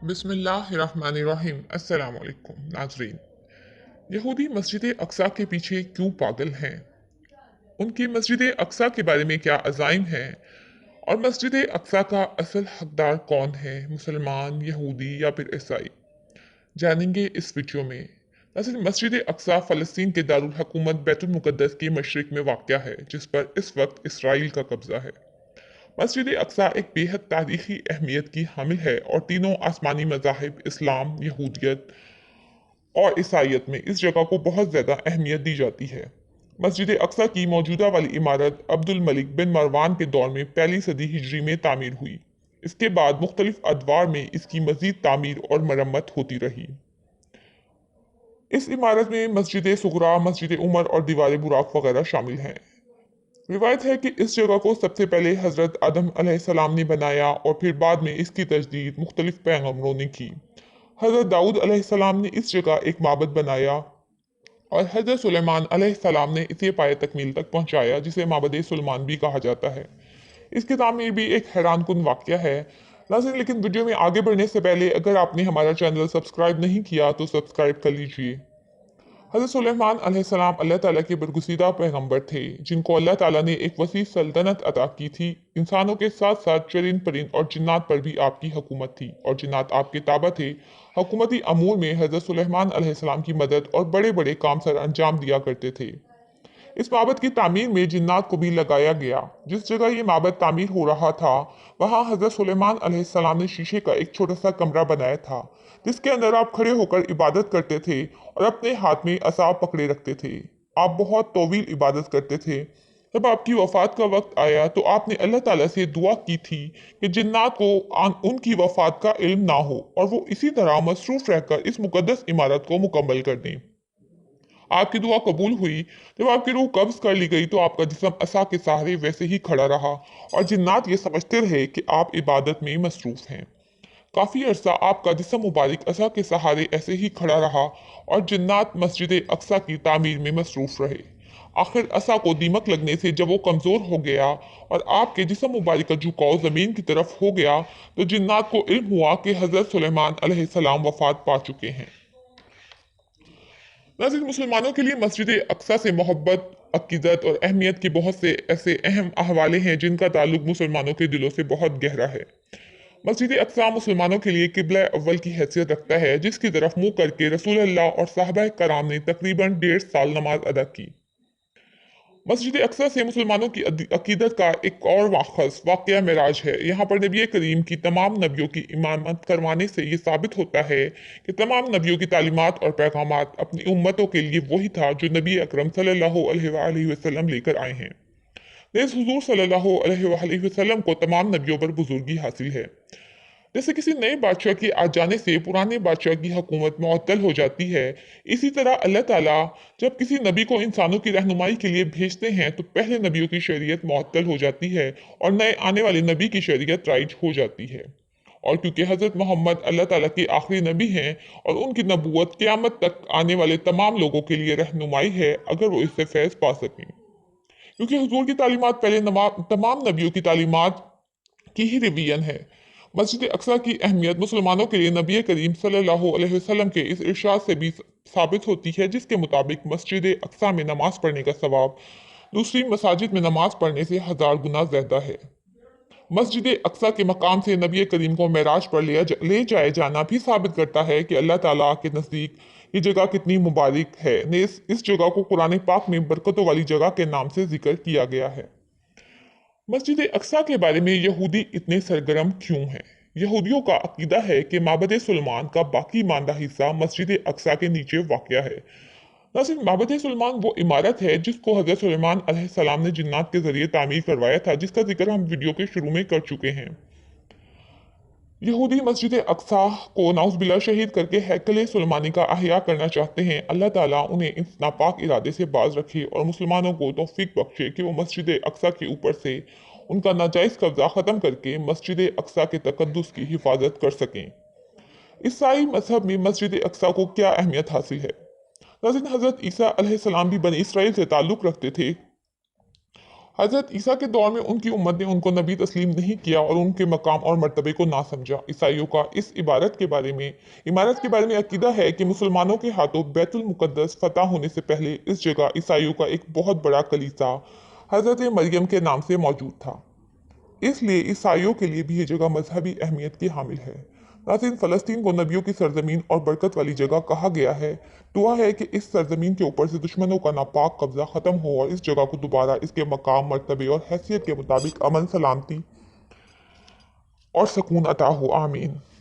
बिस्मिल्लाहिर्रहमानिर्रहीम। अस्सलाम वालेकुम नाजरीन। यहूदी मस्जिद अक्सा के पीछे क्यों पागल हैं? उनकी मस्जिद अक्सा के बारे में क्या अज़ाइम हैं? और मस्जिद अक्सा का असल हकदार कौन है, मुसलमान, यहूदी या फिर ईसाई? जानेंगे इस वीडियो में। नाज़रीन, मस्जिद अक्सा फ़लस्तीन के दारुल हुकूमत बैतुल मुक़द्दस के मशरिक़ में वाक़या है, जिस पर इस वक्त इसराइल का कब्ज़ा है। मस्जिद अक्सा एक बेहद तारीखी अहमियत की हामिल है और तीनों आसमानी मज़ाहिब इस्लाम, यहूदियत और ईसाइयत में इस जगह को बहुत ज़्यादा अहमियत दी जाती है। मस्जिद अक्सा की मौजूदा वाली इमारत अब्दुल मलिक बिन मरवान के दौर में पहली सदी हिजरी में तामीर हुई। इसके बाद मुख्तलिफ अदवार में इसकी मज़ीद तामीर और मरम्मत होती रही। इस इमारत में मस्जिद सुगरा, मस्जिद उमर और दीवार बुराक वगैरह शामिल हैं। रिवायत है कि इस जगह को सबसे पहले हज़रत आदम अलैहिस्सलाम ने बनाया और फिर बाद में इसकी तजदीद मुख्तलिफ पैगम्बरों ने की। हज़रत दाऊद अलैहिस्सलाम ने इस जगह एक माबद बनाया और हज़रत सुलेमान अलैहिस्सलाम ने इसे पाए तकमील तक पहुंचाया, जिसे माबद सुलेमान भी कहा जाता है। इसकी तामीर भी एक हैरान कुन वाक़या है। नाज़रीन, लेकिन वीडियो में आगे बढ़ने से पहले अगर आपने हमारा चैनल सब्सक्राइब नहीं किया तो सब्सक्राइब कर लीजिए। हज़रत सुलेमान अलैहिस्सलाम अल्लाह ताला के बरगुज़ीदा पैगंबर थे, जिनको अल्लाह ताला ने एक वसी सल्तनत अता की थी। इंसानों के साथ साथ चरिंद परिंद और जिन्नात पर भी आपकी हुकूमत थी और जिन्नात आपके ताबा थे। हुकूमती अमूर में हज़रत सुलेमान अलैहिस्सलाम की मदद और बड़े बड़े काम सर अंजाम दिया करते थे। इस माबद की तामीर में जिन्नात को भी लगाया गया। जिस जगह ये माबद तामीर हो रहा था, वहाँ हज़रत सुलेमान अलैहिस्सलाम ने शीशे का एक छोटा सा कमरा बनाया था, जिसके अंदर आप खड़े होकर इबादत करते थे और अपने हाथ में असाब पकड़े रखते थे। आप बहुत तवील इबादत करते थे। जब आपकी वफ़ात का वक्त आया तो आपने अल्लाह ताला से दुआ की थी कि जिन्नात को उनकी वफ़ात का इल्म ना हो और वो इसी तरह मसरूफ़ रहकर इस मुक़द्दस इमारत को मुकम्मल कर दें। आपकी दुआ कबूल हुई। जब आपकी रूह कब्ज़ कर ली गई तो आपका जिस्म असा के सहारे वैसे ही खड़ा रहा और जिन्नात ये समझते रहे कि आप इबादत में मसरूफ़ हैं। काफ़ी अरसा आपका जिस्म मुबारक असा के सहारे ऐसे ही खड़ा रहा और जिन्नात मस्जिद अक्सा की तामीर में मसरूफ़ रहे। आखिर असा को दीमक लगने से जब वो कमज़ोर हो गया और आपके जिस्म मुबारक का झुकाव ज़मीन की तरफ हो गया, तो जिन्नात को इल्म हुआ कि हज़रत सुलेमान अलैहिस्सलाम वफ़ात पा चुके हैं। नाज़रीन, मुसलमानों के लिए मस्जिद अक्सा से मोहब्बत, अकीदत और अहमियत के बहुत से ऐसे अहम हवाले हैं जिनका ताल्लुक मुसलमानों के दिलों से बहुत गहरा है। मस्जिद अक्सा मुसलमानों के लिए किबला अव्वल की हैसियत रखता है, जिसकी तरफ मुंह करके रसूल अल्लाह और साहबा कराम ने तकरीबन 1.5 साल नमाज अदा की। मस्जिद अक्सा से मुसलमानों की अकीदत का एक और वाख़स वाक़या मेराज है। यहाँ पर नबी करीम की तमाम नबियों की इमामत करवाने से ये साबित होता है कि तमाम नबियों की तालीमात और पैगामात अपनी उम्मतों के लिए वही था जो नबी अकरम सल्लल्लाहु अलैहि वसल्लम लेकर आए हैं। नेज़ हुज़ूर सल्लल्लाहु अलैहि वसल्लम को तमाम नबियों पर बुजुर्गी हासिल है। जैसे किसी नए बादशाह के आ जाने से पुराने बादशाह की हुकूमत मुअत्तल हो जाती है, इसी तरह अल्लाह ताला जब किसी नबी को इंसानों की रहनुमाई के लिए भेजते हैं तो पहले नबियों की शरीयत मुअत्तल हो जाती है और नए आने वाले नबी की शरीयत राइज हो जाती है। और क्योंकि हज़रत मोहम्मद अल्लाह ताला के आखिरी नबी हैं और उनकी नबूवत क़यामत तक आने वाले तमाम लोगों के लिए रहनुमाई है, अगर वो इससे फैज़ पा सकें। क्योंकि हुजूर की तालीमात पहले तमाम नबियों की तालीमात की ही रिवीजन है। मस्जिद अक्सा की अहमियत मुसलमानों के लिए नबी करीम सल्लल्लाहु अलैहि वसल्लम के इस इरशाद से भी साबित होती है, जिसके मुताबिक मस्जिद अक्सा में नमाज पढ़ने का सवाब दूसरी मसाजिद में नमाज पढ़ने से 1000 गुना ज़्यादा है। मस्जिद अक्सा के मकाम से नबी करीम को मेराज पर ले जाए जाना भी साबित करता है कि अल्लाह ताला के नज़दीक ये जगह कितनी मुबारक है। इस जगह को कुरान पाक में बरकतों वाली जगह के नाम से जिक्र किया गया है। मस्जिद अक्सा के बारे में यहूदी इतने सरगर्म क्यों हैं? यहूदियों का अकीदा है कि माबद सुलेमान का बाकी मानदा हिस्सा मस्जिद अक्सा के नीचे वाक़या है। नाज़रीन, माबद सुलेमान वो इमारत है जिसको हज़रत सुलेमान अलैहिस्सलाम ने जिन्नात के ज़रिए तामीर करवाया था, जिसका जिक्र हम वीडियो के शुरू में कर चुके हैं। यहूदी मस्जिद अक्सा को नाउज़बिल्लाह शहीद करके हैकल सुलेमानी का अहया करना चाहते हैं। अल्लाह ताला उन्हें इस नापाक इरादे से बाज रखे और मुसलमानों को तौफीक बख्शे कि वो मस्जिद अक्सा के ऊपर से उनका नाजायज़ कब्ज़ा ख़त्म करके मस्जिद अक्सा के तक़द्दुस की हिफाजत कर सकें। ईसाई मजहब में मस्जिद अक्सा को क्या अहमियत हासिल है? नाज़रीन, हज़रत ईसा अलैहिस्सलाम भी बनी इसराइल से ताल्लुक़ रखते थे حضرت عیسیٰ کے دور میں ان کی امت نے ان کو نبی تسلیم نہیں کیا اور ان کے مقام اور مرتبے کو نہ سمجھا۔ عیسائیوں کا اس عمارت کے بارے میں عقیدہ ہے کہ مسلمانوں کے ہاتھوں بیت المقدس فتح ہونے سے پہلے اس جگہ عیسائیوں کا ایک بہت بڑا کلیسا حضرت مریم کے نام سے موجود تھا۔ اس لیے عیسائیوں کے لیے بھی یہ جگہ مذہبی اہمیت کی حامل ہے۔ ناظرین، فلسطین کو نبیوں کی سرزمین اور برکت والی جگہ کہا گیا ہے۔ دعا ہے کہ اس سرزمین کے اوپر سے دشمنوں کا ناپاک قبضہ ختم ہو اور اس جگہ کو دوبارہ اس کے مقام، مرتبے اور حیثیت کے مطابق امن، سلامتی اور سکون عطا ہو۔ آمین۔